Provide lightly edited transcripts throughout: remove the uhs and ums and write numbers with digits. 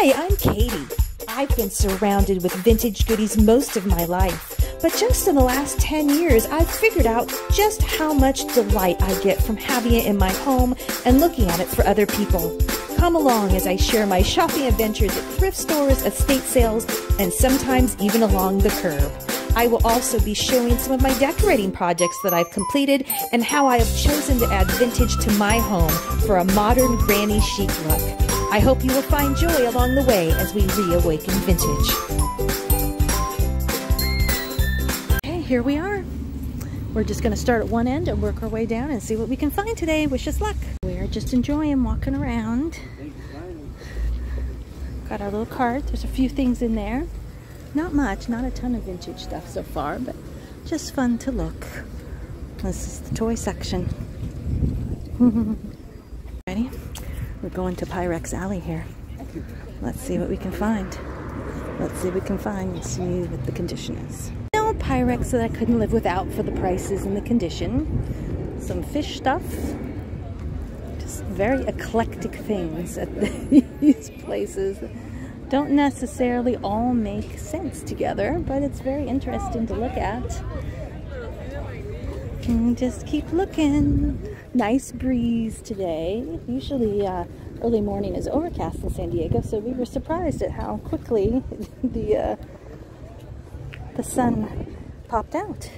Hi, I'm Katie. I've been surrounded with vintage goodies most of my life, but just in the last 10 years, I've figured out just how much delight I get from having it in my home and looking at it for other people. Come along as I share my shopping adventures at thrift stores, estate sales, and sometimes even along the curb. I will also be showing some of my decorating projects that I've completed and how I have chosen to add vintage to my home for a modern granny chic look. I hope you will find joy along the way as we reawaken vintage. Okay, here we are. We're just going to start at one end and work our way down and see what we can find today. Wish us luck. We're just enjoying walking around. Got our little cart. There's a few things in there. Not much, not a ton of vintage stuff so far, but just fun to look. This is the toy section. Ready? We're going to Pyrex Alley here. Let's see what we can find. Let's see what we can find and see what the condition is. No Pyrex that I couldn't live without for the prices and the condition. Some fish stuff. Just very eclectic things at these places. Don't necessarily all make sense together, but it's very interesting to look at. And just keep looking. Nice breeze today. Usually early morning is overcast in San Diego, so we were surprised at how quickly the sun popped out.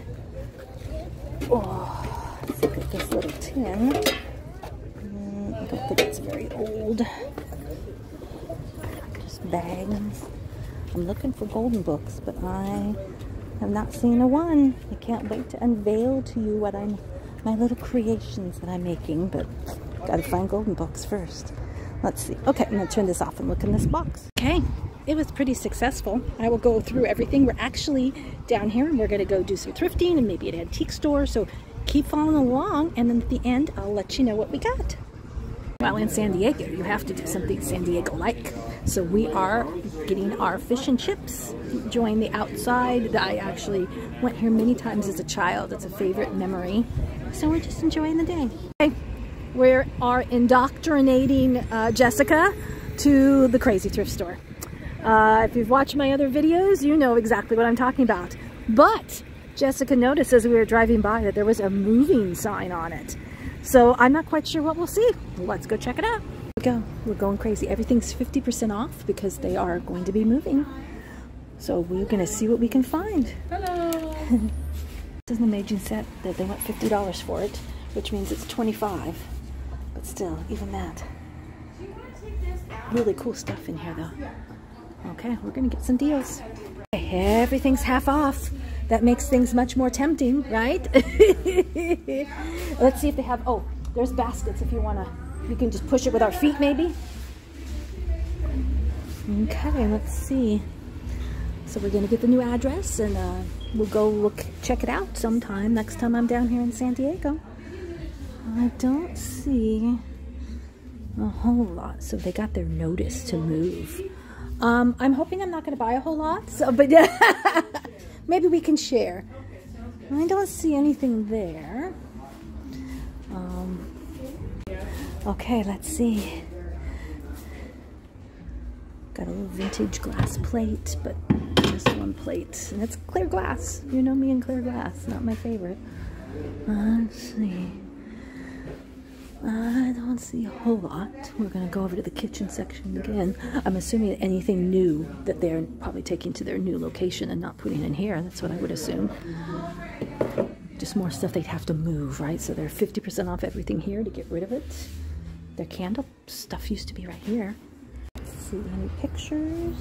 Oh, let's look at this little tin. I don't think it's very old. Bags. I'm looking for golden books, but I have not seen a one. I can't wait to unveil to you what my little creations that I'm making, but gotta find golden books first. Let's see. Okay, I'm gonna turn this off and look in this box. Okay, it was pretty successful. I will go through everything. We're actually down here and we're gonna go do some thrifting and maybe an antique store, so keep following along, and then at the end I'll let you know what we got. Well, in San Diego, you have to do something San Diego-like. So we are getting our fish and chips, enjoying the outside. I actually went here many times as a child. It's a favorite memory. So we're just enjoying the day. Okay, we are indoctrinating Jessica to the crazy thrift store. If you've watched my other videos, you know exactly what I'm talking about. But Jessica noticed as we were driving by that there was a moving sign on it. So I'm not quite sure what we'll see. Let's go check it out. We're going crazy. Everything's 50% off because they are going to be moving. So we're going to see what we can find. Hello. This is an amazing set that they want $50 for it, which means it's $25. But still, even that. Really cool stuff in here though. Okay, we're going to get some deals. Everything's half off. That makes things much more tempting, right? Let's see if they have, oh, there's baskets if you want to, you can just push it with our feet maybe. Okay, let's see. So we're going to get the new address and we'll go check it out sometime next time I'm down here in San Diego. I don't see a whole lot. So they got their notice to move. I'm hoping I'm not going to buy a whole lot, so, but maybe we can share. I don't see anything there. Okay, let's see. Got a little vintage glass plate, but just one plate. And it's clear glass. You know me and clear glass, not my favorite. Let's see. I don't see a whole lot. We're going to go over to the kitchen section again. I'm assuming anything new that they're probably taking to their new location and not putting in here. That's what I would assume. Just more stuff they'd have to move, right? So they're 50% off everything here to get rid of it. Their candle stuff used to be right here. Let's see any pictures.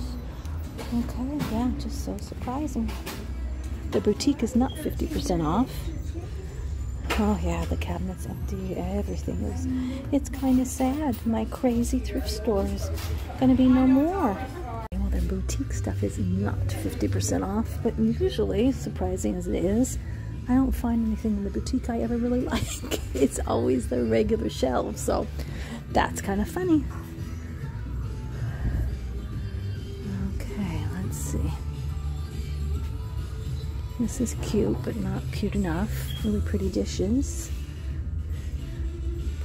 Okay, yeah, just so surprising. The boutique is not 50% off. Oh yeah, the cabinet's empty, everything is, it's kind of sad. My crazy thrift store is gonna be no more. Well, their boutique stuff is not 50% off, but usually, surprising as it is, I don't find anything in the boutique I ever really like. It's always the regular shelves, so that's kind of funny. Okay, let's see. This is cute, but not cute enough. Really pretty dishes.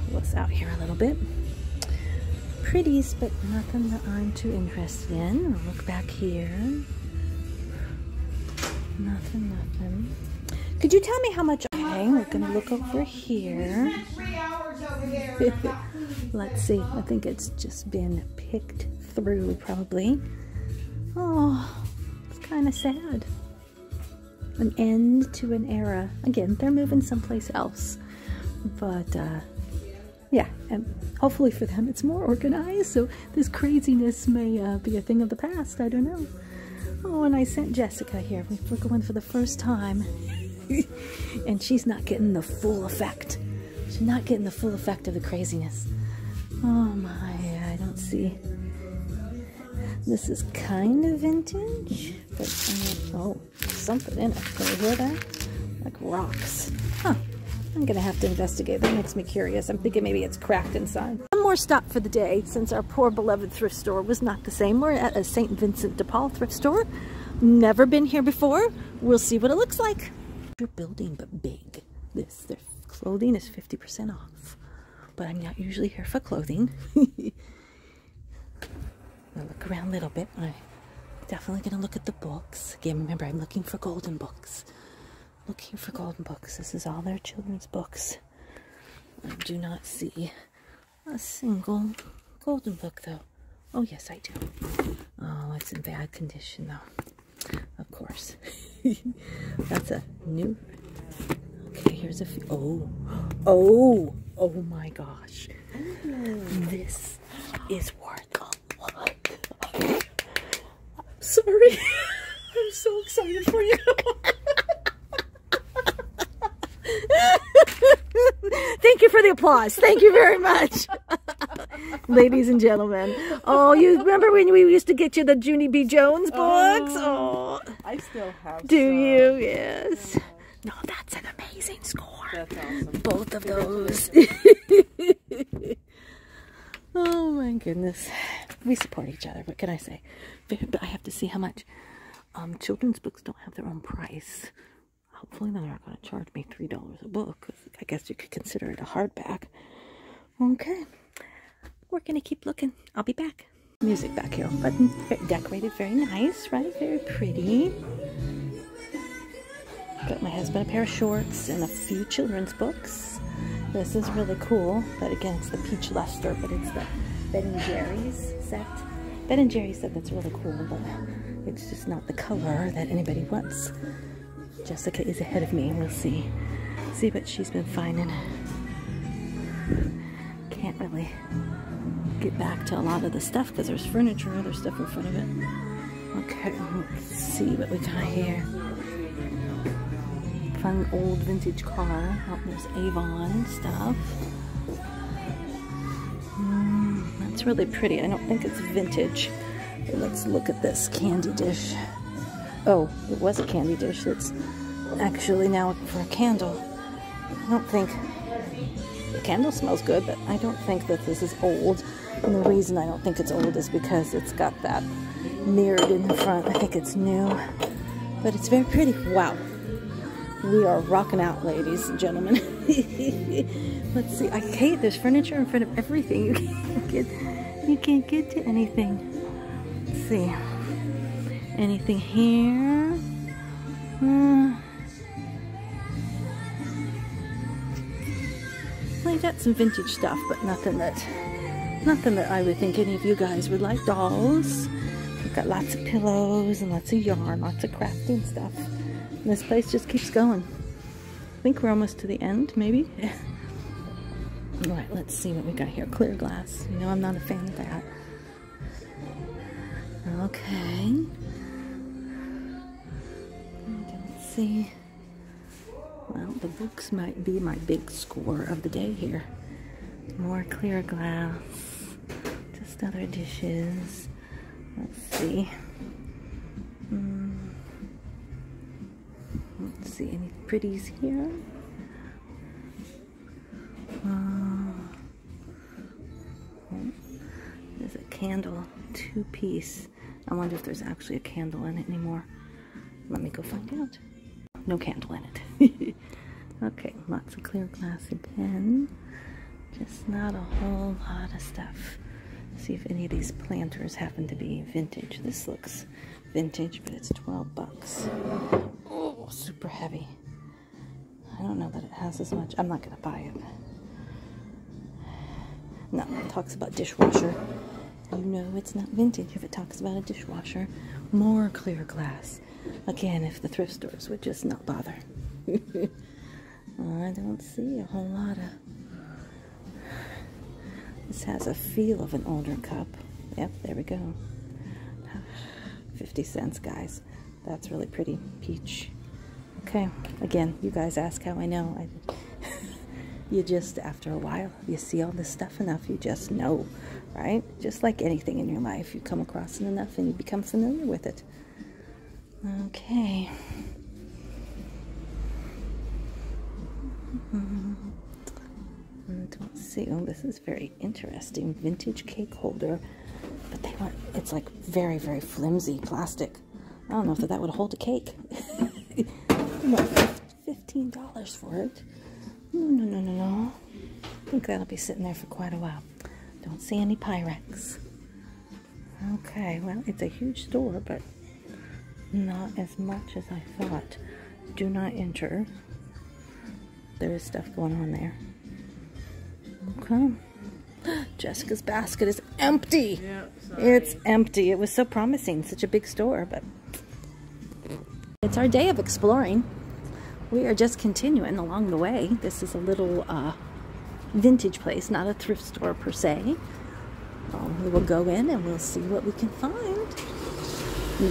Pull this out here a little bit. pretties, but nothing that I'm too interested in. I'll look back here. Nothing. Could you tell me how much? Okay, we're gonna look over here. Let's see. I think it's just been picked through, probably. Oh, it's kind of sad. An end to an era. Again, they're moving someplace else. But, yeah, and hopefully for them it's more organized, so this craziness may be a thing of the past. I don't know. Oh, and I sent Jessica here. We're going for the first time. And she's not getting the full effect. She's not getting the full effect of the craziness. Oh my, I don't see. This is kind of vintage, but oh, something in it. Can you hear that? Like rocks. Huh. I'm gonna have to investigate. That makes me curious. I'm thinking maybe it's cracked inside. One more stop for the day, since our poor beloved thrift store was not the same. We're at a St. Vincent de Paul thrift store. Never been here before. We'll see what it looks like. Your building, but big. Their clothing is 50% off. But I'm not usually here for clothing. I'll look around a little bit. I'm definitely gonna look at the books. Again, remember, I'm looking for golden books. Looking for golden books. This is all their children's books. I do not see a single golden book, though. Oh, yes, I do. Oh, it's in bad condition, though. Of course. That's a new... Okay, here's a few... Oh my gosh. This is worth a lot. I'm sorry. I'm so excited for you. Thank you for the applause. Thank you very much. Ladies and gentlemen. Oh, you remember when we used to get you the Junie B. Jones books? Oh, I still have do some. You? Yes. No, that's an amazing score. That's awesome. Both of those. Oh my goodness. We support each other. What can I say? But I have to see how much. Children's books don't have their own price. Hopefully they're not going to charge me $3 a book. I guess you could consider it a hardback. Okay. We're going to keep looking. I'll be back. Music back here. But decorated very nice, right? Very pretty. Got my husband a pair of shorts and a few children's books. This is really cool. But again, it's the Peach Luster, but it's the Ben & Jerry's set. Ben & Jerry said that's really cool, but it's just not the color that anybody wants. Jessica is ahead of me, and we'll see what she's been finding. Can't really get back to a lot of the stuff because there's furniture and other stuff in front of it. Okay, let's see what we got here. Fun old vintage car. Oh, there's Avon stuff. That's really pretty. I don't think it's vintage. Let's look at this candy dish. Oh, it was a candy dish. It's actually now for a candle. I don't think... The candle smells good, but I don't think that this is old. And the reason I don't think it's old is because it's got that mirrored in the front. I think it's new. But it's very pretty. Wow. We are rocking out, ladies and gentlemen. Let's see. I hate there's furniture in front of everything. You can't get to anything. Let's see. Anything here? Well, you got some vintage stuff, but nothing that I would think any of you guys would like. Dolls. We've got lots of pillows and lots of yarn, lots of crafting stuff. And this place just keeps going. I think we're almost to the end, maybe. All right, let's see what we got here. Clear glass. You know, I'm not a fan of that. Okay. Let's see. Well, the books might be my big score of the day here. More clear glass. Just other dishes. Let's see. Let's see, any pretties here? There's a candle, 2-piece. I wonder if there's actually a candle in it anymore. Let me go find out. No candle in it. Okay, lots of clear glass again. Just not a whole lot of stuff. See if any of these planters happen to be vintage. This looks vintage, but it's 12 bucks. Oh, super heavy. I don't know that it has as much. I'm not going to buy it. No, it talks about dishwasher. You know it's not vintage if it talks about a dishwasher. More clear glass. Again, if the thrift stores would just not bother. I don't see a whole lot of... This has a feel of an older cup. Yep, there we go. 50 cents, guys. That's really pretty. Peach. Okay, again, you guys ask how I know. You just, after a while, you see all this stuff enough, you just know, right? Just like anything in your life, you come across it enough and you become familiar with it. Okay. Don't see. Oh, this is very interesting. Vintage cake holder. But they want, it's like very, very flimsy plastic. I don't know if that would hold a cake. $15 for it. No. I think that'll be sitting there for quite a while. Don't see any Pyrex. Okay, well, it's a huge store, but not as much as I thought. Do not enter. There is stuff going on there. Okay. Jessica's basket is empty. Yeah, it's empty. It was so promising. Such a big store, but it's our day of exploring. We are just continuing along the way. This is a little vintage place, not a thrift store per se. We will go in and we'll see what we can find.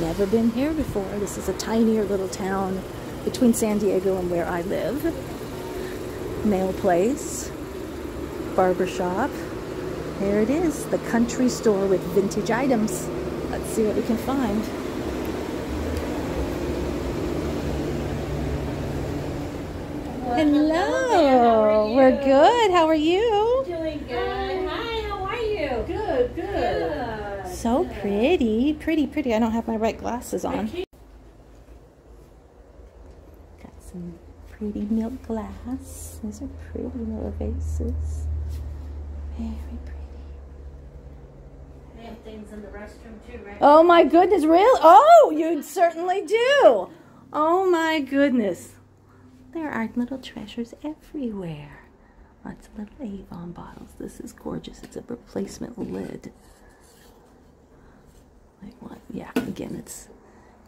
Never been here before. This is a tinier little town between San Diego and where I live. Nail place, barbershop. There it is, the country store with vintage items. Let's see what we can find. Hello. We're good. How are you? Doing good. Hi, how are you? Good. So pretty. Pretty. I don't have my right glasses on. Got some pretty milk glass. These are pretty little vases. Very pretty. They have things in the restroom too, right? Oh my goodness, really? Oh, you certainly do. Oh my goodness. There are little treasures everywhere. Lots of little Avon bottles. This is gorgeous. It's a replacement lid. Like what? Yeah, again, it's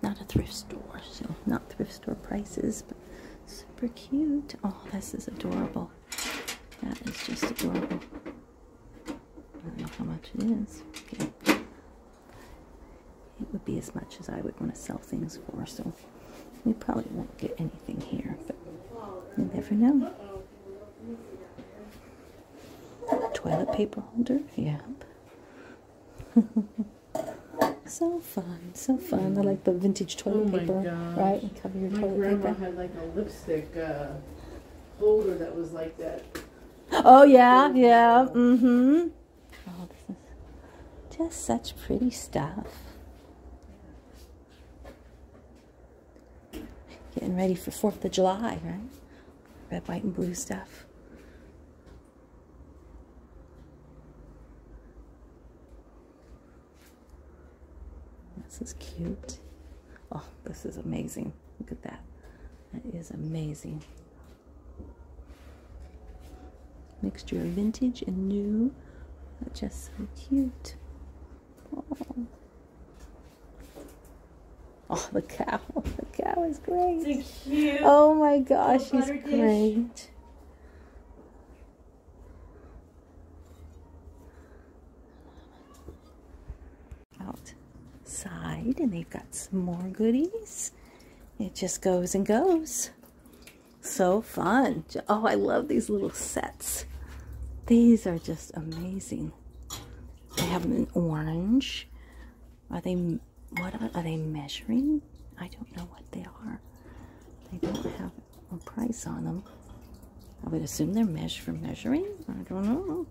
not a thrift store, so not thrift store prices, but super cute. Oh, this is adorable. That is just adorable. I don't know how much it is. Okay. It would be as much as I would want to sell things for, so we probably won't get anything here, but you never know. Toilet paper holder, yep. So fun. I like the vintage toilet paper, gosh. right? And cover your toilet paper. My grandma had like a lipstick holder that was like that. Oh yeah. Mm-hmm. Oh, this is just such pretty stuff. Getting ready for 4th of July, right? Red, white, and blue stuff. This is cute. Oh, this is amazing. Look at that. That is amazing. Mixture of vintage and new. That's just so cute. Oh, the cow. The cow is great. It's cute. Oh my gosh, she's great. Outside, and they've got some more goodies. It just goes and goes. So fun. Oh, I love these little sets. These are just amazing. They have them in orange. Are they, are they measuring? I don't know what they are. They don't have a price on them. I would assume they're for measuring. I don't know.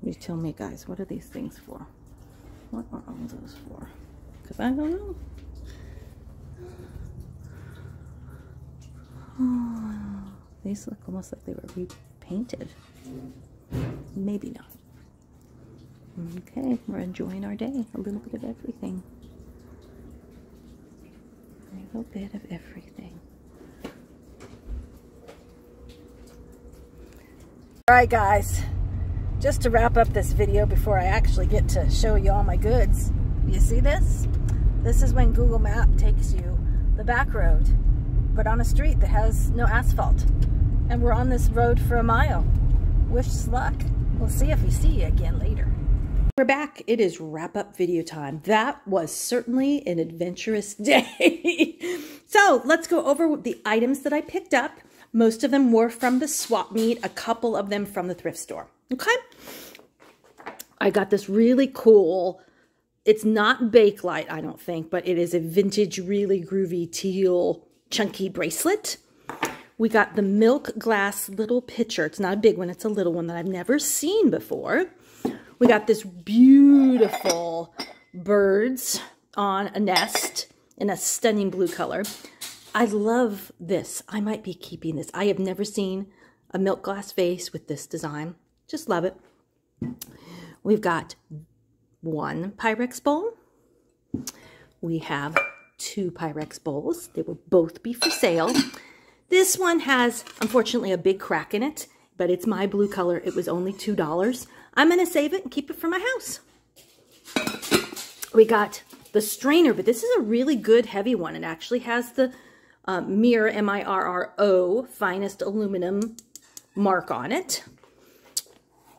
You tell me, guys, what are these things for? What are all those for? Because I don't know. Oh, these look almost like they were repainted. Maybe not. Okay, we're enjoying our day. A little bit of everything. A little bit of everything. All right, guys. Just to wrap up this video before I actually get to show you all my goods. You see this? This is when Google Map takes you the back road, but on a street that has no asphalt. And we're on this road for a mile. Wish us luck. We'll see if we see you again later. We're back. It is wrap-up video time. That was certainly an adventurous day. So let's go over the items that I picked up. Most of them were from the swap meet, a couple of them from the thrift store. Okay? I got this really cool, it's not Bakelite, I don't think, but it is a vintage, really groovy teal chunky bracelet. We got the milk glass little pitcher. It's not a big one, it's a little one that I've never seen before. We got this beautiful birds on a nest in a stunning blue color. I love this. I might be keeping this. I have never seen a milk glass vase with this design. Just love it. We've got one Pyrex bowl. We have two Pyrex bowls. They will both be for sale. This one has, unfortunately, a big crack in it, but it's my blue color. It was only $2. I'm going to save it and keep it for my house. We got the strainer, but this is a really good heavy one. It actually has the Mirror, M-I-R-R-O, finest aluminum mark on it.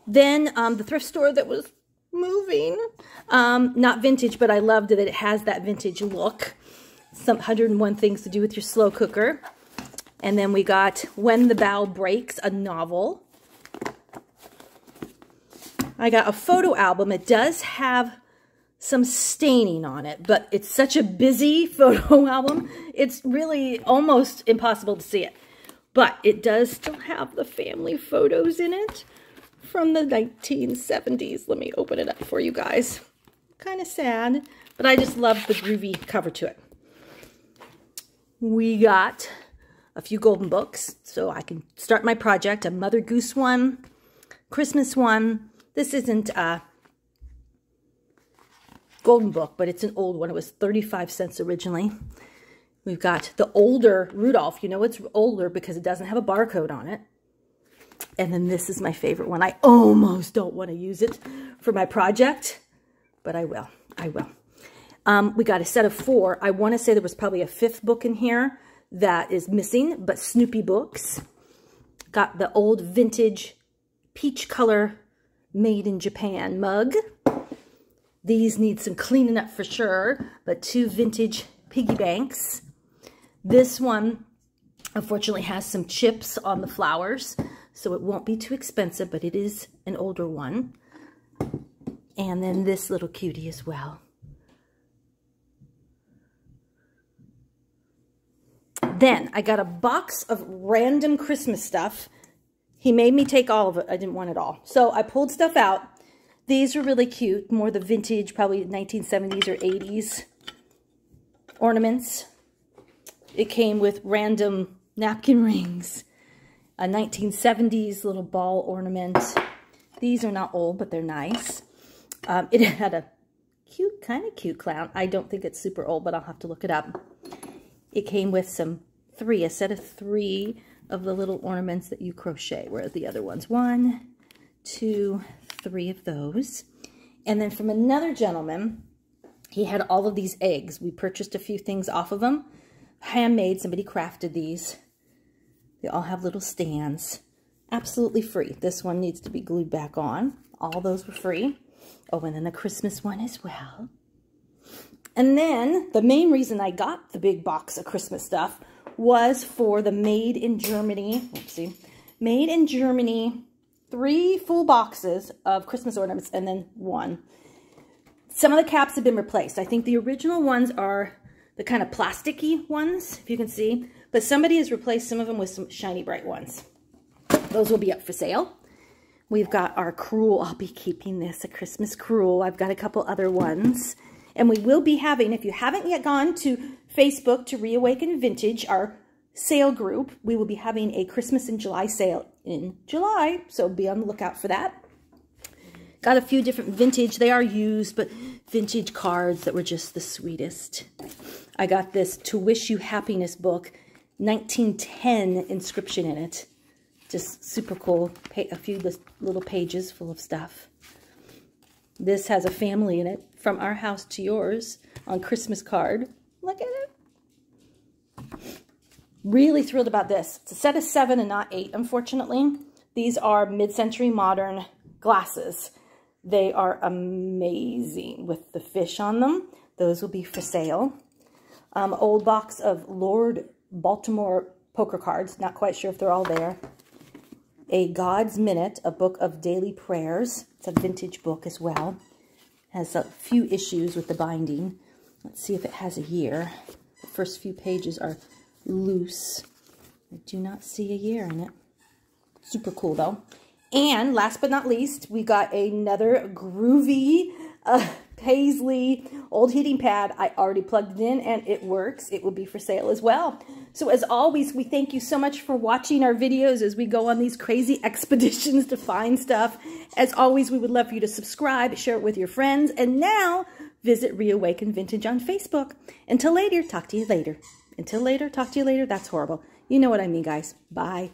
Then the thrift store that was moving, not vintage, but I loved that it has that vintage look. Some 101 Things to Do with Your Slow Cooker. And then we got When the Bow Breaks, a novel. I got a photo album. It does have some staining on it, but it's such a busy photo album. It's really almost impossible to see it. But it does still have the family photos in it from the 1970s. Let me open it up for you guys. Kind of sad, but I just love the groovy cover to it. We got a few golden books, so I can start my project. A Mother Goose one, Christmas one. This isn't a golden book, but it's an old one. It was 35 cents originally. We've got the older Rudolph. You know it's older because it doesn't have a barcode on it. And then this is my favorite one. I almost don't want to use it for my project, but I will. I will. We got a set of 4. I want to say there was probably a 5th book in here that is missing, but Snoopy books. Got the old vintage peach color made in Japan mug. These need some cleaning up for sure, but 2 vintage piggy banks. This one, unfortunately, has some chips on the flowers, so it won't be too expensive, but it is an older one. And then this little cutie as well. Then I got a box of random Christmas stuff. He made me take all of it. I didn't want it all. So I pulled stuff out. These are really cute. More the vintage, probably 1970s or 80s ornaments. It came with random napkin rings. A 1970s little ball ornament. These are not old, but they're nice. It had a cute, kind of cute clown. I don't think it's super old, but I'll have to look it up. It came with a set of 3 of the little ornaments that you crochet, whereas the other ones, 1, 2, 3 of those. And then from another gentleman, he had all of these eggs. We purchased a few things off of them. Handmade, somebody crafted these. They all have little stands. Absolutely free. This one needs to be glued back on. All those were free. Oh, and then the Christmas one as well. And then the main reason I got the big box of Christmas stuff was for the Made in Germany, oopsie, Made in Germany 3 full boxes of Christmas ornaments and then 1. Some of the caps have been replaced. I think the original ones are the kind of plasticky ones, if you can see, but somebody has replaced some of them with some shiny bright ones. Those will be up for sale. We've got our Cruel. I'll be keeping this, a Christmas Cruel. I've got a couple other ones. And we will be having, if you haven't yet gone to Facebook to Reawaken Vintage, our sale group, we will be having a Christmas in July sale in July. So be on the lookout for that. Got a few different vintage, they are used, but vintage cards that were just the sweetest. I got this To Wish You Happiness book, 1910 inscription in it. Just super cool. A few little pages full of stuff. This has a family in it, From Our House to Yours, on Christmas card. Look at it. Really thrilled about this. It's a set of 7 and not 8, unfortunately. These are mid-century modern glasses. They are amazing with the fish on them. Those will be for sale. Old box of Lord Baltimore poker cards. Not quite sure if they're all there. A God's Minute, a book of daily prayers. It's a vintage book as well. Has a few issues with the binding. Let's see if it has a year. The first few pages are loose. I do not see a year in it. Super cool though. And last but not least, we got another groovy Paisley old heating pad. I already plugged it in and it works. It will be for sale as well. So as always, we thank you so much for watching our videos as we go on these crazy expeditions to find stuff. As always, we would love for you to subscribe, share it with your friends, and now visit Reawaken Vintage on Facebook. Until later, talk to you later. Until later, talk to you later. That's horrible. You know what I mean, guys. Bye.